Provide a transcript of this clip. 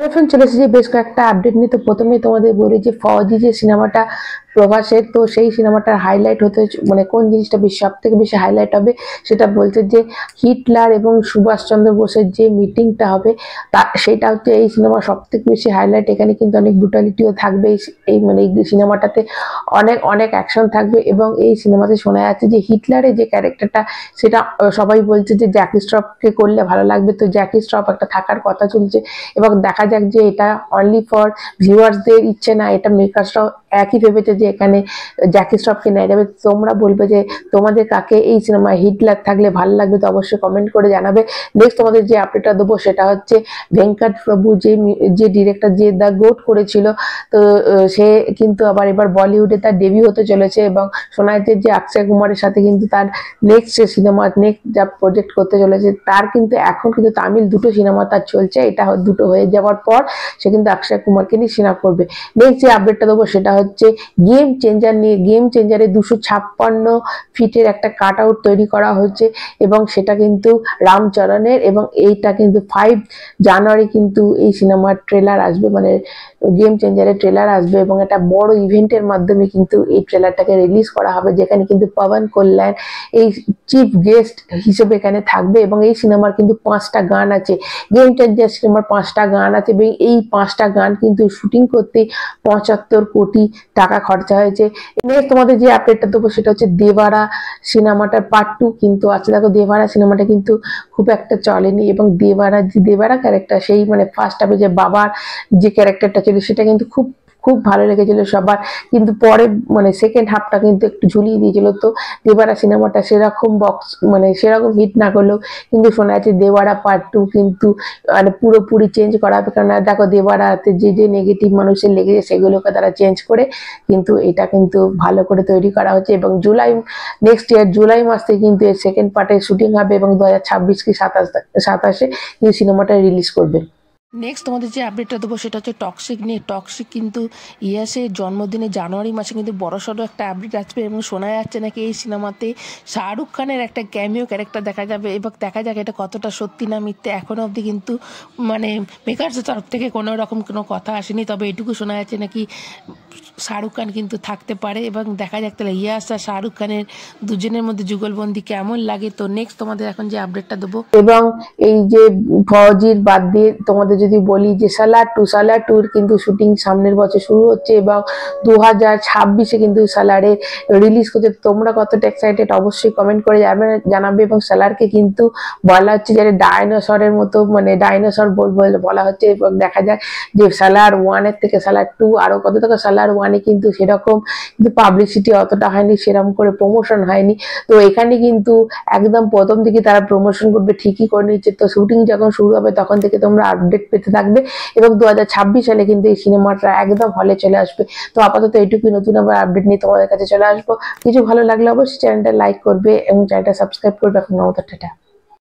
এখন চলে এসেছি বেশ কয়েকটা আপডেট নিয়ে। তো প্রথমেই তোমাদের বলি যে ফৌজি যে সিনেমাটা প্রভাসের, তো সেই সিনেমাটার হাইলাইট হতে মানে কোন জিনিসটা সব থেকে বেশি হাইলাইট হবে সেটা বলছে যে হিটলার এবং সুভাষচন্দ্র বোসের যে মিটিংটা হবে তা সেটা হচ্ছে এই সিনেমার সব থেকে বেশি হাইলাইট। এখানে কিন্তু অনেক ব্রুটালিটিও থাকবে এই মানে এই সিনেমাটাতে অনেক অনেক অ্যাকশন থাকবে এবং এই সিনেমাতে শোনা যাচ্ছে যে হিটলারের যে ক্যারেক্টারটা সেটা সবাই বলছে যে জ্যাকি শ্রফকে করলে ভালো লাগবে। তো জ্যাকি শ্রফ একটা থাকার কথা চলছে এবং দেখা যাক যে এটা অনলি ফর ভিউয়ার্সদের ইচ্ছে না, এটা মেকার্সরাও একই ভেবেছে যে এখানে জ্যাকি শ্রফকে নেওয়া যাবে। তোমরা বলবে যে তোমাদের কাকে এই সিনেমায় হিটলার থাকলে ভালো লাগবে, তো অবশ্যই কমেন্ট করে জানাবে। নেক্সট তোমাদের যে আপডেটটা দেবো সেটা হচ্ছে ভেঙ্কট প্রভু যে ডিরেক্টর যে দ্য গোট করেছিল, তো সে কিন্তু আবার এবার বলিউডে তার ডেবিউ হতে চলেছে এবং শোনা যাচ্ছে যে অক্ষয় কুমারের সাথে কিন্তু তার নেক্সট সিনেমা যা প্রজেক্ট করতে চলেছে তার কিন্তু এখন কিন্তু তামিল দুটো সিনেমা তার চলছে। এটা দুটো হয়ে যাওয়ার পর সে কিন্তু অক্ষয় কুমারকে নিয়ে সিনেমা করবে। নেক্সট যে আপডেটটা দেবো সেটা হচ্ছে গেম চেঞ্জার নিয়ে। গেম চেঞ্জারে 256 ফিটের একটা কাট আউট তৈরি করা হচ্ছে এবং সেটা কিন্তু রামচরণের এবং এইটা কিন্তু 5 জানুয়ারি কিন্তু এই সিনেমার ট্রেলার আসবে, মানে গেম চেঞ্জারের ট্রেলার আসবে এবং একটা বড় ইভেন্টের মাধ্যমে কিন্তু এই ট্রেলারটাকে রিলিজ করা হবে, যেখানে কিন্তু পবন কল্যাণ এই চিফ গেস্ট হিসেবে এখানে থাকবে এবং এই সিনেমার কিন্তু 5টা গান আছে। গেম চেঞ্জার সিনেমার 5টা গান আছে এবং এই 5টা গান কিন্তু শুটিং করতে 75 কোটি টাকা খরচা হয়েছে। নেক্সট তোমাদের যে আপডেটটা দেবো সেটা হচ্ছে দেবারা সিনেমাটার পার্ট 2 কিন্তু আছে। দেখো দেবারা সিনেমাটা কিন্তু খুব একটা চলেনি এবং দেবারা ক্যারেক্টার সেই মানে ফার্স্ট হাফে যে বাবার যে ক্যারেক্টারটা ছিল সেটা কিন্তু খুব খুব ভালো লেগেছিল সবার, কিন্তু পরে মানে সেকেন্ড হাফটা কিন্তু একটু ঝুলিয়ে দিয়েছিল। তো দেবারা সিনেমাটা সেরকম বক্স মানে সেরকম হিট না করলেও কিন্তু শোনা যাচ্ছে দেবারা পার্ট 2 কিন্তু মানে পুরোপুরি চেঞ্জ করা হবে। কারণ দেখো দেবারাতে যে নেগেটিভ মানুষের লেগেছে সেগুলোকে তারা চেঞ্জ করে কিন্তু এটা কিন্তু ভালো করে তৈরি করা হচ্ছে এবং নেক্সট ইয়ার জুলাই মাস থেকে কিন্তু এর সেকেন্ড পার্টের শুটিং হবে এবং 2026 কি 27 এই সিনেমাটা রিলিজ করবে। নেক্সট তোমাদের যে আপডেটটা দেবো সেটা হচ্ছে টক্সিক নিয়ে। টক্সিক কিন্তু ইয়াসের জন্মদিনে জানুয়ারি মাসে কিন্তু বড়সড় একটা আপডেট আসবে এবং শোনা যাচ্ছে নাকি এই সিনেমাতে শাহরুখ খানের একটা ক্যামিও ক্যারেক্টার দেখা যাবে এবং দেখা যাক এটা কতটা সত্যি না মিথ্যে। এখনও অবধি কিন্তু মানে মেকার্সের তরফ থেকে কোনো রকম কোনো কথা আসেনি, তবে এটুকু শোনা যাচ্ছে নাকি শাহরুখ খান কিন্তু থাকতে পারে এবং দেখা যাক তাহলে ইয়াস আর শাহরুখ খানের দুজনের মধ্যে যুগলবন্দি কেমন লাগে। তো নেক্সট তোমাদের এখন যে আপডেটটা দেবো এবং এই যে ফৌজির বাদ দিয়ে তোমাদের যদি বলি যে সালার টুর কিন্তু শুটিং সামনের বছর শুরু হচ্ছে এবং 2026-এ কিন্তু সালারের রিলিজ করতে। তোমরা কতটা এক্সাইটেড অবশ্যই কমেন্ট করে জানাবে এবং সালারকে কিন্তু বলা হচ্ছে যে ডাইনোসরের মতো মানে ডাইনোসর বলা হচ্ছে এবং দেখা যাক যে সালার 1-এর থেকে সালার 2 আরো কত থেকে। সালার 1-এ কিন্তু সেরকম কিন্তু পাবলিসিটি অতটা হয়নি, সেরকম করে প্রমোশন হয়নি। তো এখানে কিন্তু একদম প্রথম দিকে তারা প্রমোশন করবে, ঠিকই করে নিচ্ছে। তো শুটিং যখন শুরু হবে তখন থেকে তোমরা আপডেট পেতে থাকবে এবং 2026 সালে কিন্তু এই সিনেমাটা একদম হলে চলে আসবে। তো আপাতত এইটুকুই, নতুন আবার আপডেট নিয়ে তোমাদের কাছে চলে আসবো। কিছু ভালো লাগলে অবশ্যই চ্যানেলটা লাইক করবে এবং চ্যানেলটা সাবস্ক্রাইব করবে। এখন টাটা।